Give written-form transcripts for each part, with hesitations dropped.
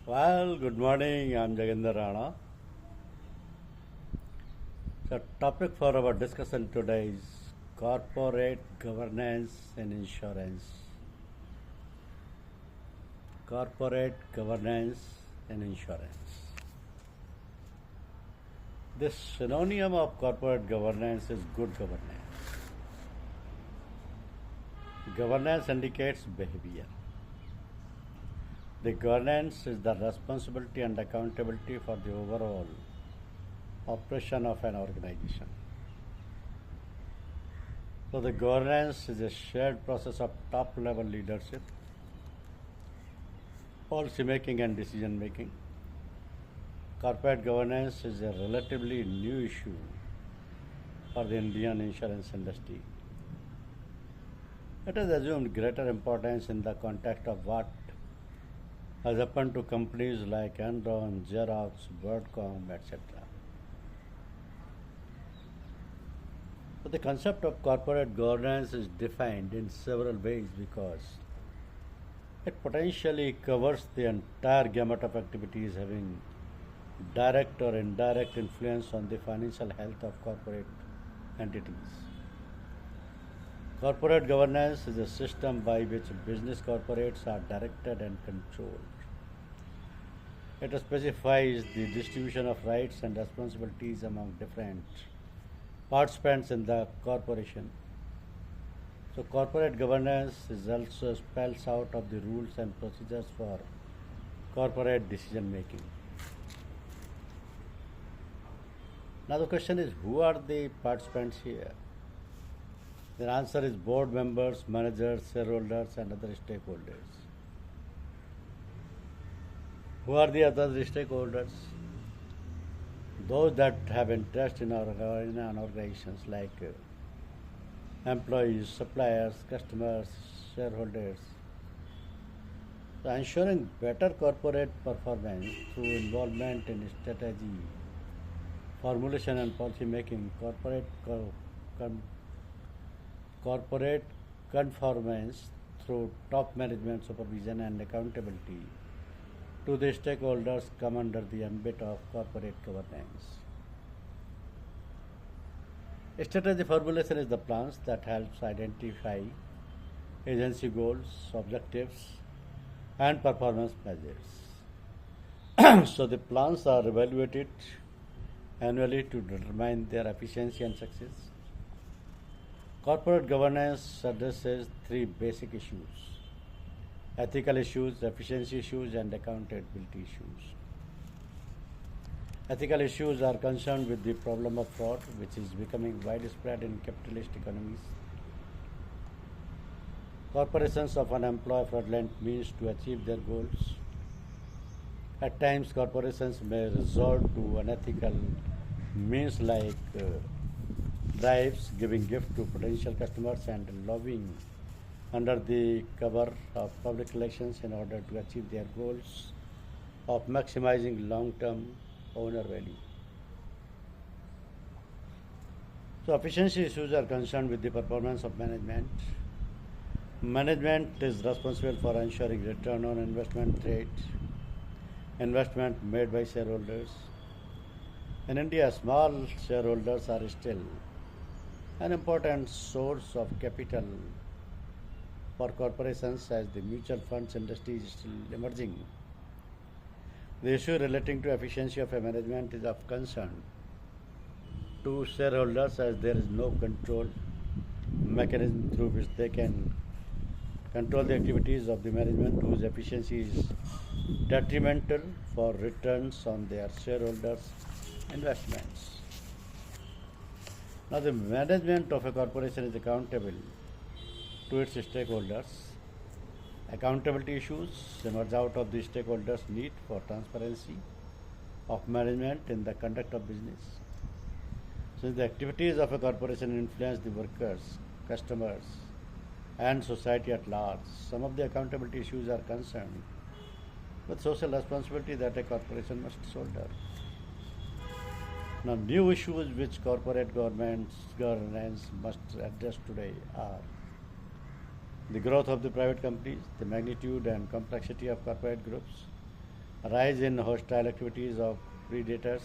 Well, good morning. I'm Jagendra Rana. The topic for our discussion today is corporate governance and insurance. Corporate governance and insurance. The synonym of corporate governance is good governance. Governance indicates behavior. The governance is the responsibility and accountability for the overall operation of an organization. So the governance is a shared process of top level leadership, policy making and decision making. Corporate governance is a relatively new issue for the Indian insurance industry. It has assumed greater importance in the context of what has happened to companies like Enron, Xerox, WorldCom, etc. So the concept of corporate governance is defined in several ways because it potentially covers the entire gamut of activities having direct or indirect influence on the financial health of corporate entities. Corporate governance is a system by which business corporates are directed and controlled. It specifies the distribution of rights and responsibilities among different participants in the corporation. So, corporate governance is also spells out of the rules and procedures for corporate decision making. Now, the question is who are the participants here? The answer is board members, managers, shareholders, and other stakeholders. Who are the other stakeholders? Those that have interest in an organizations like employees, suppliers, customers, shareholders. So ensuring better corporate performance through involvement in strategy, formulation and policy making, corporate conformance through top management supervision and accountability to the stakeholders come under the ambit of corporate governance. Strategy formulation is the plans that helps identify agency goals, objectives, and performance measures. So the plans are evaluated annually to determine their efficiency and success. Corporate governance addresses three basic issues: ethical issues, efficiency issues, and accountability issues. Ethical issues are concerned with the problem of fraud, which is becoming widespread in capitalist economies. Corporations often employ fraudulent means to achieve their goals. At times, corporations may resort to unethical means like bribes, giving gifts to potential customers, and lobbying under the cover of public relations in order to achieve their goals of maximizing long-term owner value. So efficiency issues are concerned with the performance of management. Management is responsible for ensuring return on investment rate, investment made by shareholders. In India, small shareholders are still an important source of capital for corporations as the mutual funds industry is still emerging. The issue relating to efficiency of a management is of concern to shareholders as there is no control mechanism through which they can control the activities of the management whose efficiency is detrimental for returns on their shareholders' investments. Now, the management of a corporation is accountable to its stakeholders. Accountability issues emerge out of the stakeholders' need for transparency of management in the conduct of business. Since the activities of a corporation influence the workers, customers, and society at large, some of the accountability issues are concerned with social responsibility that a corporation must shoulder. Now, new issues which corporate governance must address today are the growth of the private companies, the magnitude and complexity of corporate groups, rise in hostile activities of predators,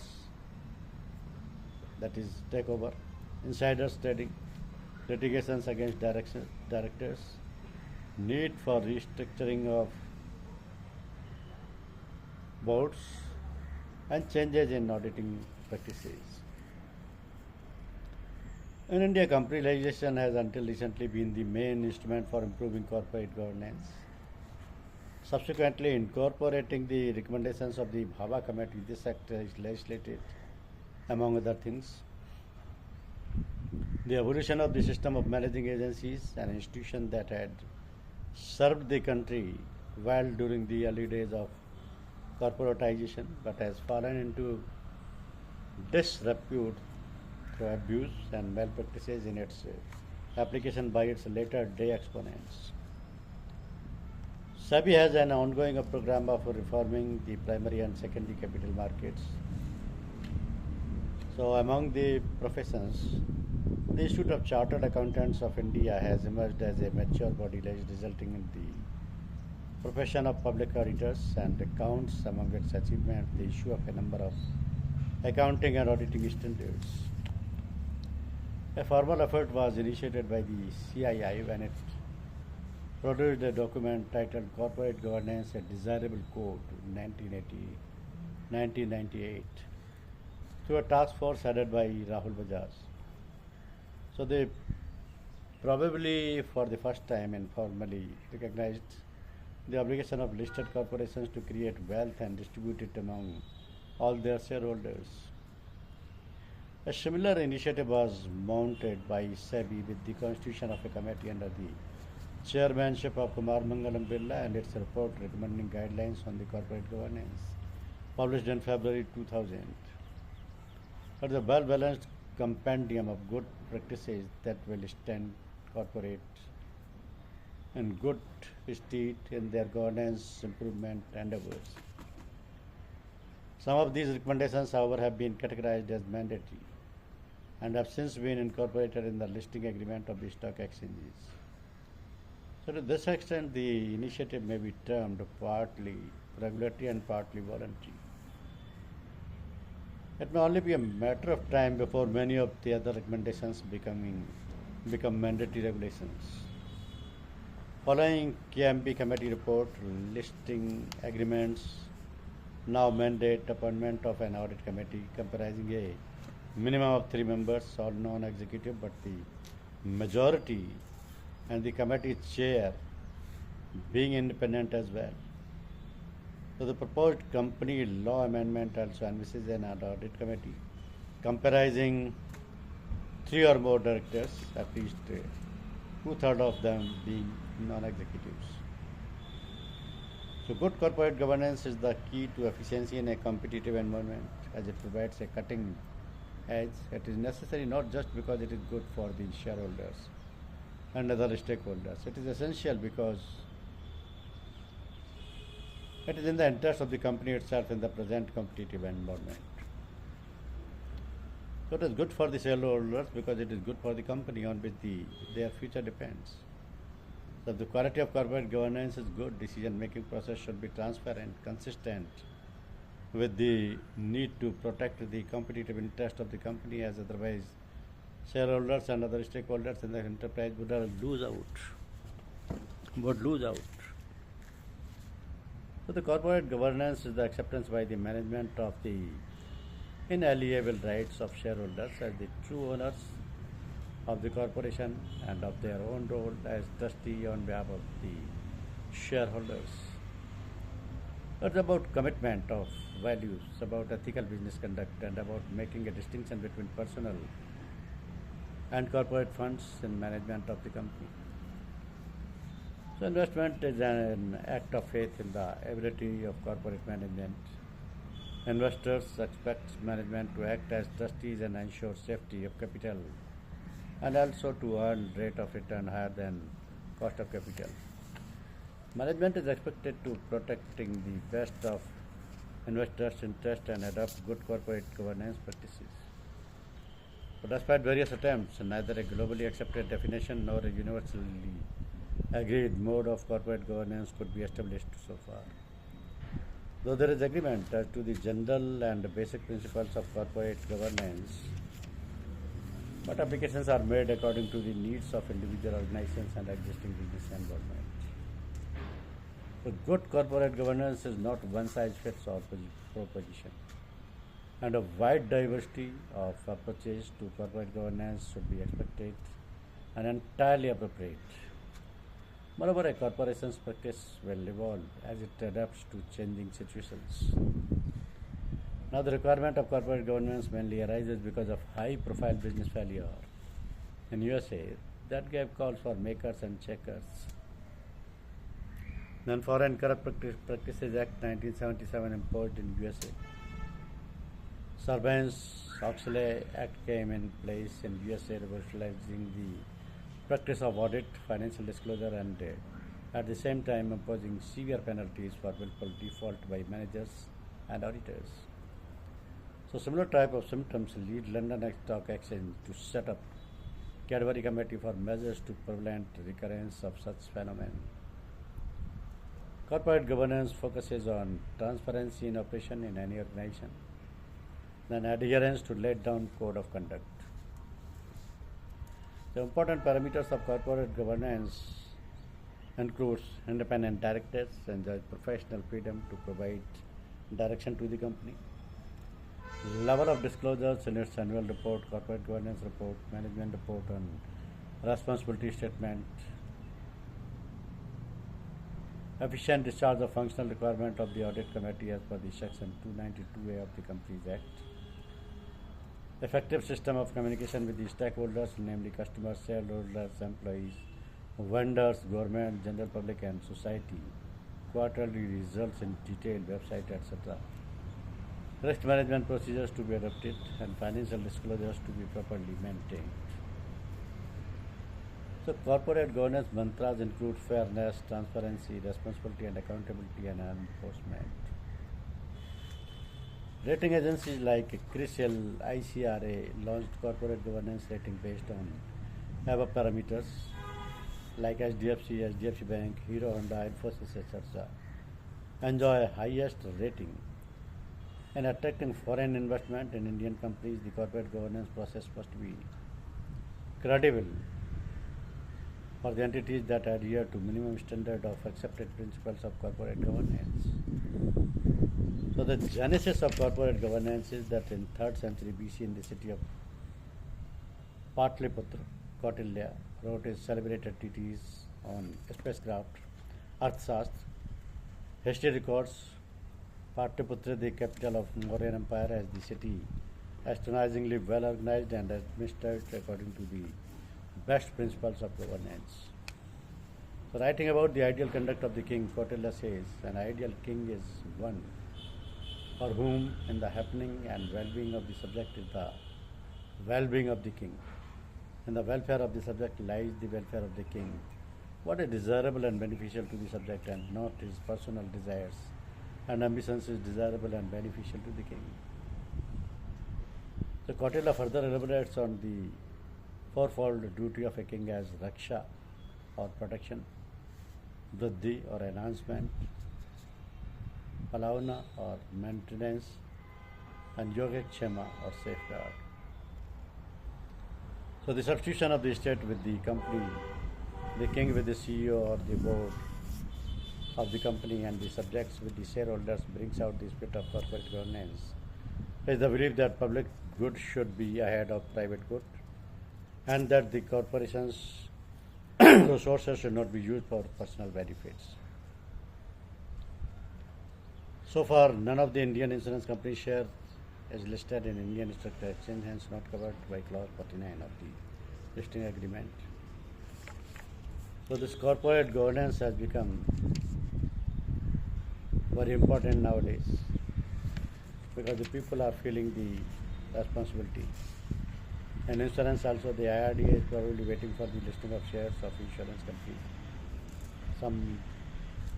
that is takeover, insiders trading, litigations against directors, need for restructuring of boards, and changes in auditing practices. In India, company legislation has until recently been the main instrument for improving corporate governance. Subsequently, incorporating the recommendations of the Bhabha Committee, this act is legislated, among other things. The evolution of the system of managing agencies, an institution that had served the country well during the early days of corporatization but has fallen into disrepute through abuse and malpractices in its application by its later day exponents. SEBI has an ongoing program of reforming the primary and secondary capital markets. So, among the professions, the Institute of Chartered Accountants of India has emerged as a mature body, resulting in the profession of public auditors and counts among its achievements the issue of a number of accounting and auditing standards. A formal effort was initiated by the CII when it produced a document titled Corporate Governance, a Desirable Code in 1998 through a task force headed by Rahul Bajaj. So they probably for the first time informally recognized the obligation of listed corporations to create wealth and distribute it among all their shareholders. A similar initiative was mounted by SEBI with the constitution of a committee under the chairmanship of Kumar Mangalam Birla and its report recommending guidelines on the corporate governance, published in February 2000. It is a well-balanced compendium of good practices that will stand corporate in good state in their governance improvement endeavors. Some of these recommendations, however, have been categorized as mandatory and have since been incorporated in the listing agreement of the stock exchanges. So, to this extent, the initiative may be termed partly regulatory and partly voluntary. It may only be a matter of time before many of the other recommendations become mandatory regulations. Following KMP committee report, listing agreements now mandate appointment of an audit committee comprising a minimum of 3 members, all non-executive, but the majority and the committee chair being independent as well. So the proposed company law amendment also envisages an audit committee comprising 3 or more directors, at least 2/3 of them being non-executives. So good corporate governance is the key to efficiency in a competitive environment as it provides a cutting edge. It is necessary not just because it is good for the shareholders and other stakeholders. It is essential because it is in the interest of the company itself in the present competitive environment. So it is good for the shareholders because it is good for the company on which their future depends. So if the quality of corporate governance is good, decision-making process should be transparent, consistent with the need to protect the competitive interest of the company, as otherwise shareholders and other stakeholders in the enterprise would lose out. So the corporate governance is the acceptance by the management of the inalienable rights of shareholders as the true owners of the corporation and of their own role as trustee on behalf of the shareholders. It's about commitment of values, about ethical business conduct, and about making a distinction between personal and corporate funds in management of the company. So investment is an act of faith in the ability of corporate management. Investors expect management to act as trustees and ensure safety of capital and also to earn rate of return higher than cost of capital. Management is expected to protecting the best of investors' interest and adopt good corporate governance practices. But despite various attempts, neither a globally accepted definition nor a universally agreed mode of corporate governance could be established so far. Though there is agreement as to the general and basic principles of corporate governance, but applications are made according to the needs of individual organizations and existing business environment. So good corporate governance is not one size fits all proposition, and a wide diversity of approaches to corporate governance should be expected and entirely appropriate. Moreover, a corporation's practice will evolve as it adapts to changing situations. Now, the requirement of corporate governance mainly arises because of high-profile business failure. In USA, that gave calls for makers and checkers. Then, Foreign Corrupt Practices Act 1977 imposed in USA. Sarbanes-Oxley Act came in place in USA, revolutionizing the practice of audit, financial disclosure, and at the same time imposing severe penalties for willful default by managers and auditors. So similar type of symptoms lead London Stock Exchange to set up Cadbury Committee for measures to prevent recurrence of such phenomenon. Corporate governance focuses on transparency in operation in any organization, then adherence to laid down code of conduct. The important parameters of corporate governance includes independent directors enjoy professional freedom to provide direction to the company. Level of disclosures in its annual report, corporate governance report, management report on responsibility statement. Efficient discharge of functional requirement of the audit committee as per the section 292A of the Companies Act. Effective system of communication with the stakeholders, namely customers, shareholders, employees, vendors, government, general public, and society. Quarterly results in detailed website, etc. Risk management procedures to be adopted and financial disclosures to be properly maintained. So, corporate governance mantras include fairness, transparency, responsibility, and accountability, and enforcement. Rating agencies like CRISIL, ICRA launched corporate governance rating based on above parameters like HDFC, HDFC Bank, Hero Honda, Infosys, etc. enjoy highest rating. In attracting foreign investment in Indian companies, the corporate governance process must be credible for the entities that adhere to minimum standard of accepted principles of corporate governance. So the genesis of corporate governance is that in 3rd century BC in the city of Patliputra, Kautilya wrote his celebrated treatise on spacecraft, Arthashastra. History records Patliputra, the capital of Mauryan Empire, as the city astonishingly well organized and administered according to the best principles of governance. So writing about the ideal conduct of the king, Kautilya says, an ideal king is one for whom in the happening and well-being of the subject is the well-being of the king. In the welfare of the subject lies the welfare of the king. What is desirable and beneficial to the subject and not his personal desires and ambitions is desirable and beneficial to the king. So Kautilya further elaborates on the fourfold duty of a king as Raksha or protection, Vriddhi or enhancement, Palavana or maintenance, and Yogakshema or safeguard. So the substitution of the state with the company, the king with the CEO or the board of the company, and the subjects with the shareholders brings out the spirit of corporate governance. It is the belief that public good should be ahead of private good, and that the corporation's resources should not be used for personal benefits. So far, none of the Indian insurance company share is listed in Indian Stock Exchange, hence not covered by clause 49 of the listing agreement. So this corporate governance has become very important nowadays because the people are feeling the responsibility. And insurance also, the IRDA is probably waiting for the listing of shares of insurance companies. Some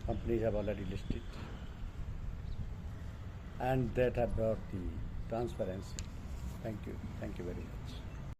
companies have already listed, and that have brought the transparency. Thank you very much.